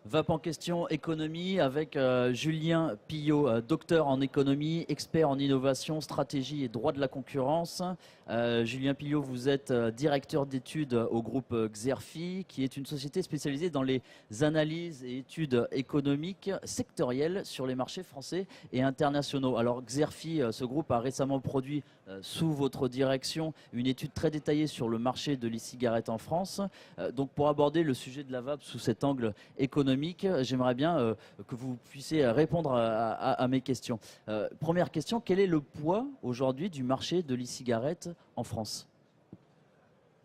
VAP en question économie avec Julien Pillot, docteur en économie, expert en innovation, stratégie et droit de la concurrence. Julien Pillot, vous êtes directeur d'études au groupe Xerfi, qui est une société spécialisée dans les analyses et études économiques sectorielles sur les marchés français et internationaux. Alors Xerfi, ce groupe a récemment produit sous votre direction une étude très détaillée sur le marché de l'e-cigarette en France. Donc pour aborder le sujet de la VAP sous cet angle économique, j'aimerais bien que vous puissiez répondre à mes questions. Première question, quel est le poids aujourd'hui du marché de l'e-cigarette en France ?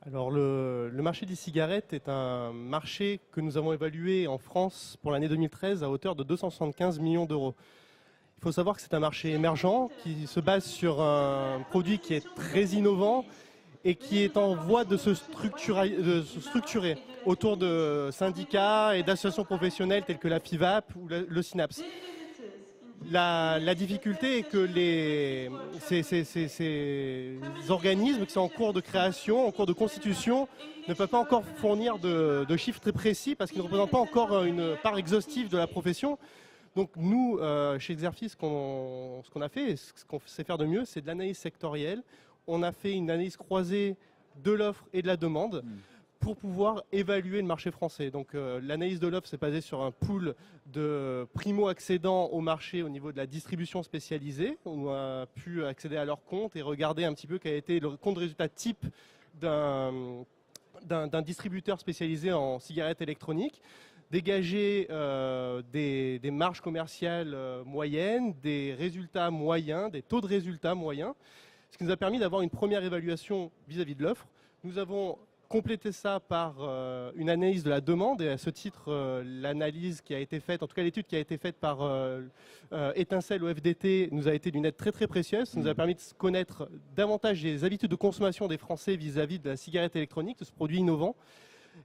Alors le marché des cigarettes est un marché que nous avons évalué en France pour l'année 2013 à hauteur de 275 millions d'euros. Il faut savoir que c'est un marché émergent qui se base sur un produit qui est très innovant et qui est en voie de se structurer autour de syndicats et d'associations professionnelles telles que la FIVAP ou le SYNAPS. La difficulté est que ces organismes qui sont en cours de création, en cours de constitution, ne peuvent pas encore fournir de chiffres très précis parce qu'ils ne représentent pas encore une part exhaustive de la profession. Donc nous, chez Xerfi, ce qu'on a fait, et ce qu'on sait faire de mieux, c'est de l'analyse sectorielle. On a fait une analyse croisée de l'offre et de la demande pour pouvoir évaluer le marché français. Donc l'analyse de l'offre s'est basée sur un pool de primo-accédants au marché au niveau de la distribution spécialisée. On a pu accéder à leur compte et regarder un petit peu quel était le compte de résultat type d'un distributeur spécialisé en cigarettes électroniques, dégager des marges commerciales moyennes, des résultats moyens, des taux de résultats moyens, ce qui nous a permis d'avoir une première évaluation vis-à-vis de l'offre. Nous avons complété ça par une analyse de la demande, et à ce titre, l'analyse qui a été faite, en tout cas l'étude qui a été faite par Étincelle au FDT, nous a été d'une aide très très précieuse. Ça nous a permis de connaître davantage les habitudes de consommation des Français vis-à-vis de la cigarette électronique, de ce produit innovant,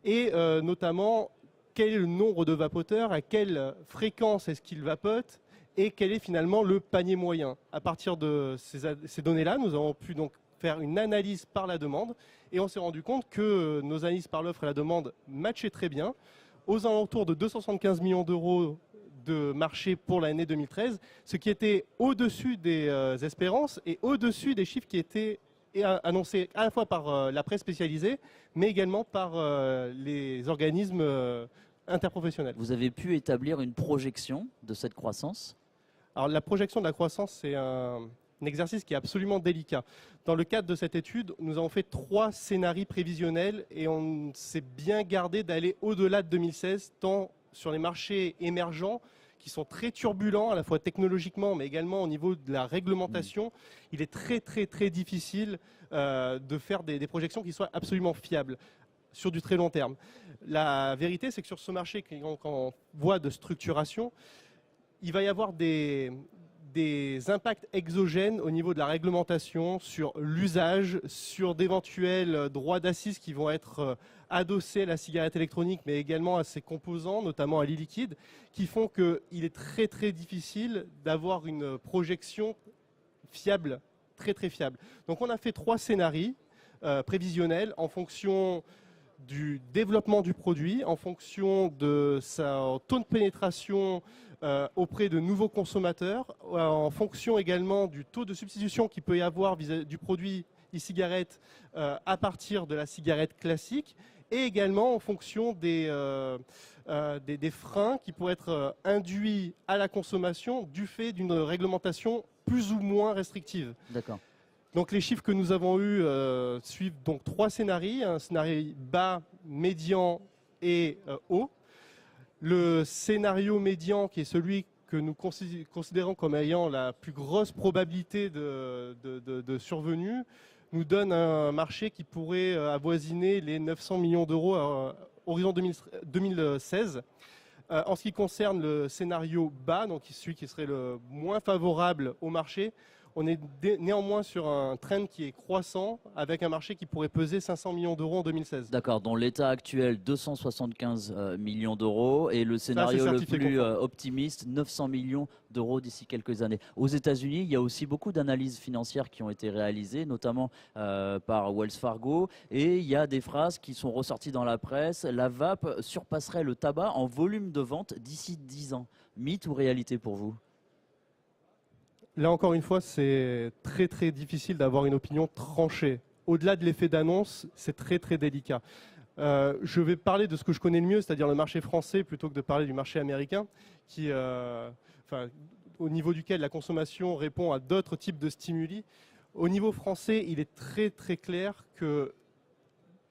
et notamment quel est le nombre de vapoteurs, à quelle fréquence est-ce qu'ils vapotent, et quel est finalement le panier moyen. À partir de ces données-là, nous avons pu donc faire une analyse par la demande, et on s'est rendu compte que nos analyses par l'offre et la demande matchaient très bien, aux alentours de 275 millions d'euros de marché pour l'année 2013, ce qui était au-dessus des espérances et au-dessus des chiffres qui étaient annoncés à la fois par la presse spécialisée, mais également par les organismes interprofessionnels. Vous avez pu établir une projection de cette croissance ? Alors la projection de la croissance, c'est un exercice qui est absolument délicat. Dans le cadre de cette étude, nous avons fait 3 scénarios prévisionnels et on s'est bien gardé d'aller au-delà de 2016, tant sur les marchés émergents qui sont très turbulents, à la fois technologiquement, mais également au niveau de la réglementation. Il est très très très difficile de faire des projections qui soient absolument fiables sur du très long terme. La vérité, c'est que sur ce marché qui est en voie de structuration, il va y avoir des impacts exogènes au niveau de la réglementation, sur l'usage, sur d'éventuels droits d'assises qui vont être adossés à la cigarette électronique, mais également à ses composants, notamment à l'e-liquide, qui font qu'il est très très difficile d'avoir une projection fiable, très très fiable. Donc on a fait 3 scénarios prévisionnels en fonction du développement du produit, en fonction de sa taux de pénétration auprès de nouveaux consommateurs, en fonction également du taux de substitution qu'il peut y avoir du produit e-cigarette à partir de la cigarette classique, et également en fonction des freins qui pourraient être induits à la consommation du fait d'une réglementation plus ou moins restrictive. D'accord. Donc les chiffres que nous avons eus suivent donc 3 scénarios, un scénario bas, médian et haut. Le scénario médian, qui est celui que nous considérons comme ayant la plus grosse probabilité de survenue, nous donne un marché qui pourrait avoisiner les 900 millions d'euros à horizon 2016. En ce qui concerne le scénario bas, donc celui qui serait le moins favorable au marché, On est néanmoins sur un trend qui est croissant avec un marché qui pourrait peser 500 millions d'euros en 2016. D'accord, dans l'état actuel, 275 millions d'euros et le scénario le plus optimiste, 900 millions d'euros d'ici quelques années. Aux États-Unis, il y a aussi beaucoup d'analyses financières qui ont été réalisées, notamment par Wells Fargo, et il y a des phrases qui sont ressorties dans la presse. La vape surpasserait le tabac en volume de vente d'ici 10 ans. Mythe ou réalité pour vous? Là encore une fois, c'est très très difficile d'avoir une opinion tranchée. Au-delà de l'effet d'annonce, c'est très très délicat. Je vais parler de ce que je connais le mieux, c'est-à-dire le marché français, plutôt que de parler du marché américain, au niveau duquel la consommation répond à d'autres types de stimuli. Au niveau français, il est très très clair que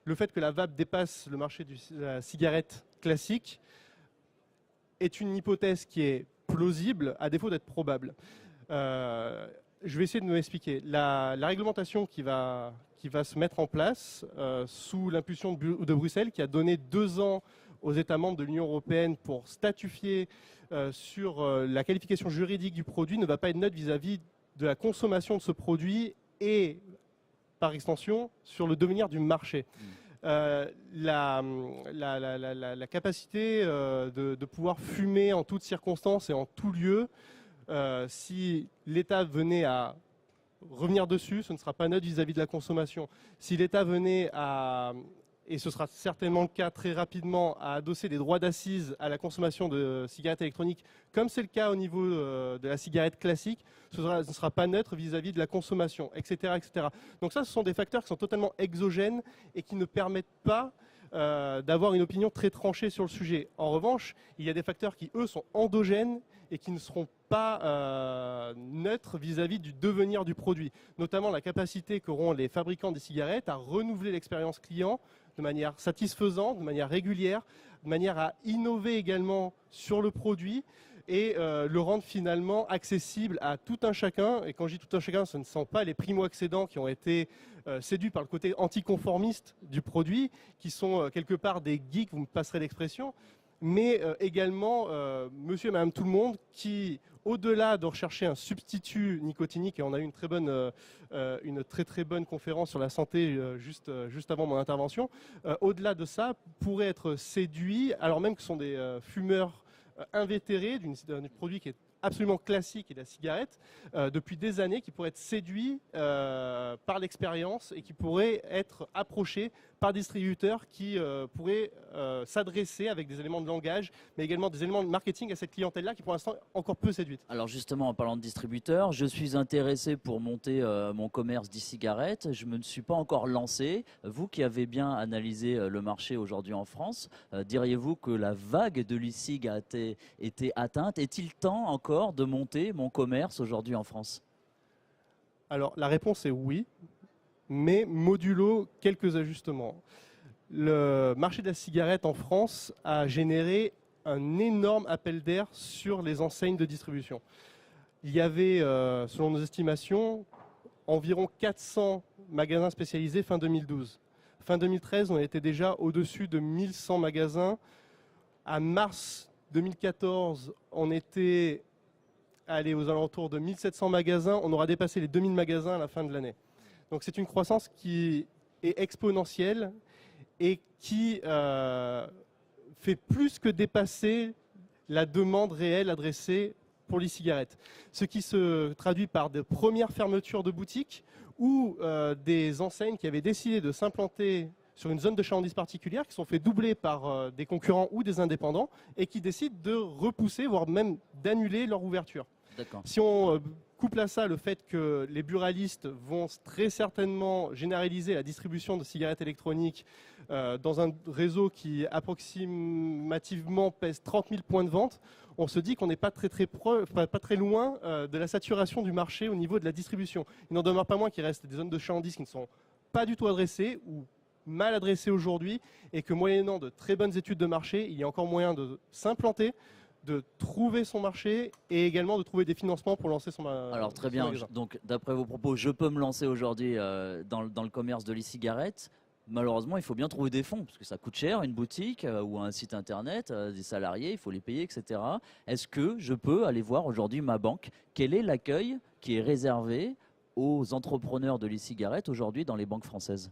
le fait que la vape dépasse le marché de la cigarette classique est une hypothèse qui est plausible, à défaut d'être probable. Je vais essayer de m'expliquer. La réglementation qui va se mettre en place sous l'impulsion de Bruxelles, qui a donné 2 ans aux États membres de l'Union européenne pour statuer sur la qualification juridique du produit, ne va pas être neutre vis-à-vis de la consommation de ce produit et, par extension, sur le devenir du marché. La capacité de pouvoir fumer en toutes circonstances et en tout lieu, si l'État venait à revenir dessus, ce ne sera pas neutre vis-à-vis de la consommation. Si l'État venait à, et ce sera certainement le cas très rapidement, à adosser des droits d'assises à la consommation de cigarettes électroniques, comme c'est le cas au niveau de la cigarette classique, ce ne sera pas neutre vis-à-vis de la consommation, etc., etc. Donc ça, ce sont des facteurs qui sont totalement exogènes et qui ne permettent pas d'avoir une opinion très tranchée sur le sujet. En revanche, il y a des facteurs qui, eux, sont endogènes et qui ne seront pas neutres vis-à-vis du devenir du produit. Notamment la capacité qu'auront les fabricants des cigarettes à renouveler l'expérience client de manière satisfaisante, de manière régulière, de manière à innover également sur le produit et le rendre finalement accessible à tout un chacun. Et quand je dis tout un chacun, ce ne sont pas les primo-accédants qui ont été séduits par le côté anticonformiste du produit, qui sont quelque part des geeks, vous me passerez l'expression, mais également monsieur et madame tout le monde qui, au-delà de rechercher un substitut nicotinique, et on a eu une très bonne conférence sur la santé juste avant mon intervention, au-delà de ça, pourraient être séduits, alors même que ce sont des fumeurs invétérés d'un produit qui est absolument classique et la cigarette, depuis des années, qui pourraient être séduits par l'expérience et qui pourraient être approchés par des distributeurs qui pourraient s'adresser avec des éléments de langage, mais également des éléments de marketing à cette clientèle-là qui pour l'instant est encore peu séduite. Alors justement, en parlant de distributeurs, je suis intéressé pour monter mon commerce d'e-cigarettes. Je ne me suis pas encore lancé. Vous qui avez bien analysé le marché aujourd'hui en France, diriez-vous que la vague de l'e-cig a été atteinte? Est-il temps encore de monter mon commerce aujourd'hui en France? Alors la réponse est oui, mais modulo quelques ajustements. Le marché de la cigarette en France a généré un énorme appel d'air sur les enseignes de distribution. Il y avait, selon nos estimations, environ 400 magasins spécialisés fin 2012. Fin 2013, on était déjà au-dessus de 1100 magasins. À mars 2014, on était allé aux alentours de 1700 magasins. On aura dépassé les 2000 magasins à la fin de l'année. Donc c'est une croissance qui est exponentielle et qui fait plus que dépasser la demande réelle adressée pour les cigarettes. Ce qui se traduit par de premières fermetures de boutiques ou des enseignes qui avaient décidé de s'implanter sur une zone de chalandise particulière, qui sont fait doubler par des concurrents ou des indépendants et qui décident de repousser, voire même d'annuler leur ouverture. Si on couple à ça le fait que les buralistes vont très certainement généraliser la distribution de cigarettes électroniques dans un réseau qui approximativement pèse 30 000 points de vente, on se dit qu'on n'est pas très loin de la saturation du marché au niveau de la distribution. Il n'en demeure pas moins qu'il reste des zones de chalandise qui ne sont pas du tout adressées ou mal adressées aujourd'hui et que moyennant de très bonnes études de marché, il y a encore moyen de s'implanter, de trouver son marché et également de trouver des financements pour lancer son magasin. Alors très bien, donc d'après vos propos, je peux me lancer aujourd'hui dans le commerce de l'e-cigarette. Malheureusement, il faut bien trouver des fonds, parce que ça coûte cher, une boutique ou un site internet, des salariés, il faut les payer, etc. Est-ce que je peux aller voir aujourd'hui ma banque? Quel est l'accueil qui est réservé aux entrepreneurs de l'e-cigarette aujourd'hui dans les banques françaises?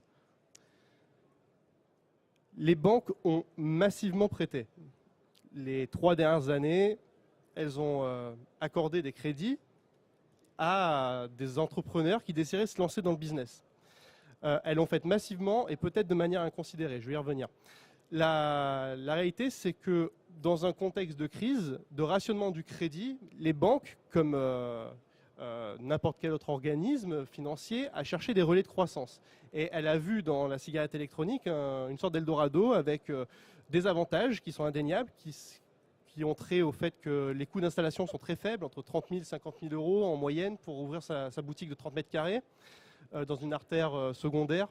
Les banques ont massivement prêté. Les 3 dernières années, elles ont accordé des crédits à des entrepreneurs qui désiraient se lancer dans le business. Elles l'ont fait massivement et peut-être de manière inconsidérée. Je vais y revenir. La réalité, c'est que dans un contexte de crise, de rationnement du crédit, les banques, comme n'importe quel autre organisme financier, a cherché des relais de croissance. Et elle a vu dans la cigarette électronique une sorte d'Eldorado avec des avantages qui sont indéniables, qui ont trait au fait que les coûts d'installation sont très faibles, entre 30 000 et 50 000 euros en moyenne pour ouvrir sa boutique de 30 mètres carrés dans une artère secondaire.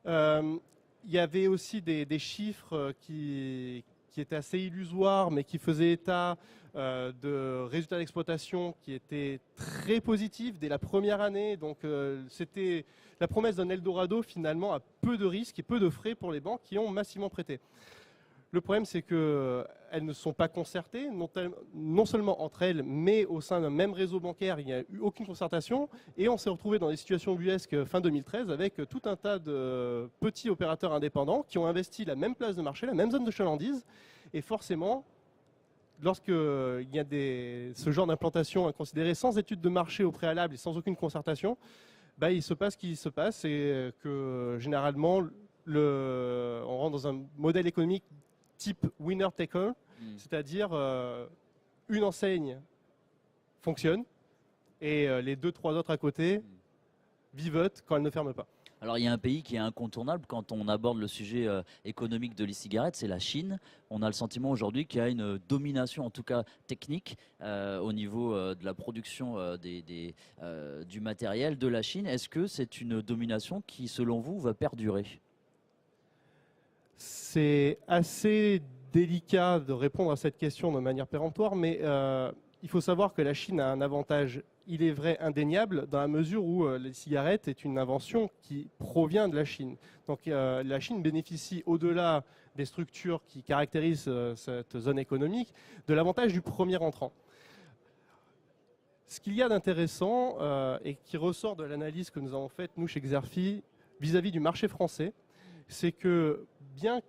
Il y avait aussi des chiffres qui étaient assez illusoires, mais qui faisaient état de résultats d'exploitation qui étaient très positifs dès la première année. Donc c'était la promesse d'un Eldorado finalement à peu de risques et peu de frais pour les banques qui ont massivement prêté. Le problème, c'est qu'elles ne sont pas concertées, non seulement entre elles, mais au sein d'un même réseau bancaire, il n'y a eu aucune concertation. Et on s'est retrouvé dans des situations ubuesques fin 2013 avec tout un tas de petits opérateurs indépendants qui ont investi la même place de marché, la même zone de chalandise. Et forcément, lorsqu'il y a ce genre d'implantation inconsidérée sans étude de marché au préalable et sans aucune concertation, il se passe ce qui se passe et que généralement, on rentre dans un modèle économique type winner-taker, c'est-à-dire une enseigne fonctionne et les 2-3 autres à côté vivotent quand elle ne ferme pas. Alors il y a un pays qui est incontournable quand on aborde le sujet économique de l'e-cigarette, c'est la Chine. On a le sentiment aujourd'hui qu'il y a une domination, en tout cas technique, au niveau de la production du matériel de la Chine. Est-ce que c'est une domination qui, selon vous, va perdurer ? C'est assez délicat de répondre à cette question de manière péremptoire, mais il faut savoir que la Chine a un avantage, il est vrai, indéniable, dans la mesure où les cigarettes est une invention qui provient de la Chine. Donc la Chine bénéficie, au-delà des structures qui caractérisent cette zone économique, de l'avantage du premier entrant. Ce qu'il y a d'intéressant et qui ressort de l'analyse que nous avons faite, nous, chez Xerfi, vis-à-vis du marché français, c'est que bien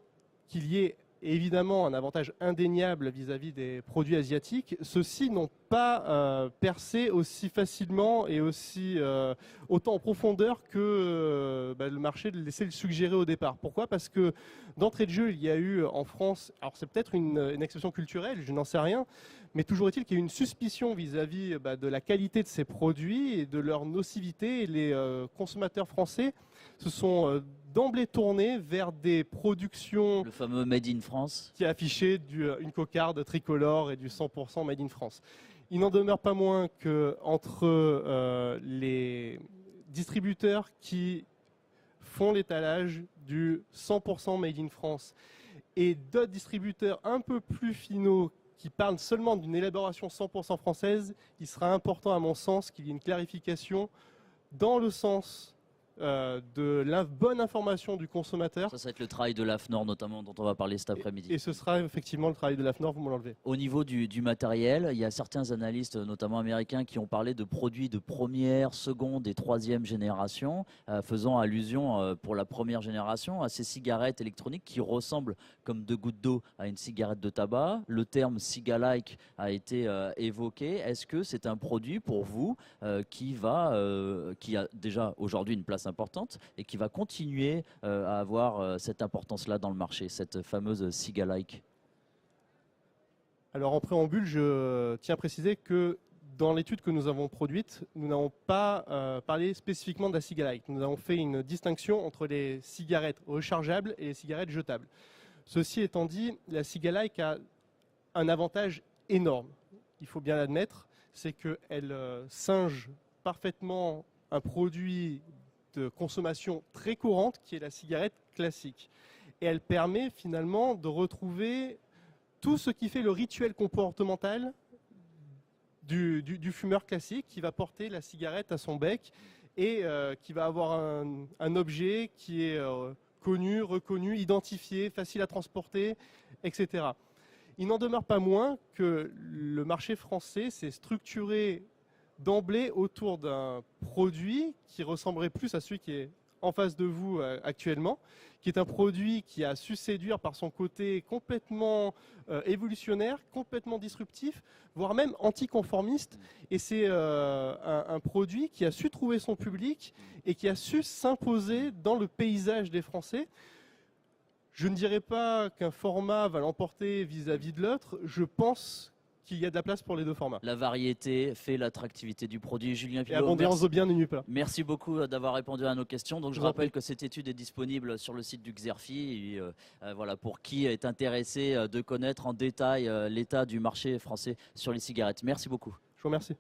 qu'il y ait évidemment un avantage indéniable vis-à-vis des produits asiatiques, ceux-ci n'ont pas percé aussi facilement et autant en profondeur que le marché laissait le suggérer au départ. Pourquoi ? Parce que d'entrée de jeu, il y a eu en France, alors c'est peut-être une exception culturelle, je n'en sais rien, mais toujours est-il qu'il y a eu une suspicion vis-à-vis de la qualité de ces produits et de leur nocivité. Et les consommateurs français se sont d'emblée tournés vers des productions... Le fameux Made in France. Qui affichait une cocarde tricolore et du 100% Made in France. Il n'en demeure pas moins qu'entre les distributeurs qui font l'étalage du 100% Made in France et d'autres distributeurs un peu plus finaux qui parlent seulement d'une élaboration 100% française, il sera important à mon sens qu'il y ait une clarification dans le sens de la bonne information du consommateur. Ça va être le travail de l'AFNOR notamment dont on va parler cet après-midi. Et ce sera effectivement le travail de l'AFNOR, vous me l'enlevez. Au niveau du matériel, il y a certains analystes, notamment américains, qui ont parlé de produits de première, seconde et troisième génération, faisant allusion pour la première génération à ces cigarettes électroniques qui ressemblent comme deux gouttes d'eau à une cigarette de tabac. Le terme ciga-like a été évoqué. Est-ce que c'est un produit pour vous qui a déjà aujourd'hui une place importante et qui va continuer à avoir cette importance-là dans le marché, cette fameuse ciga-like? Alors en préambule, je tiens à préciser que dans l'étude que nous avons produite, nous n'avons pas parlé spécifiquement de la ciga-like. Nous avons fait une distinction entre les cigarettes rechargeables et les cigarettes jetables. Ceci étant dit, la ciga-like a un avantage énorme, il faut bien l'admettre, c'est qu'elle singe parfaitement un produit de consommation très courante qui est la cigarette classique. Et elle permet finalement de retrouver tout ce qui fait le rituel comportemental du fumeur classique qui va porter la cigarette à son bec et qui va avoir un objet qui est connu, reconnu, identifié, facile à transporter, etc. Il n'en demeure pas moins que le marché français s'est structuré d'emblée autour d'un produit qui ressemblerait plus à celui qui est en face de vous actuellement, qui est un produit qui a su séduire par son côté complètement évolutionnaire, complètement disruptif, voire même anticonformiste. Et c'est un produit qui a su trouver son public et qui a su s'imposer dans le paysage des Français. Je ne dirais pas qu'un format va l'emporter vis-à-vis de l'autre. Je pense qu'il y a de la place pour les deux formats. La variété fait l'attractivité du produit. Julien Et Pillot, abondance au bien n'est nulle part. merci beaucoup d'avoir répondu à nos questions. Donc, je vous en rappelle prie. que cette étude est disponible sur le site du Xerfi. Et, voilà, pour qui est intéressé de connaître en détail l'état du marché français sur les cigarettes. Merci beaucoup. Je vous remercie.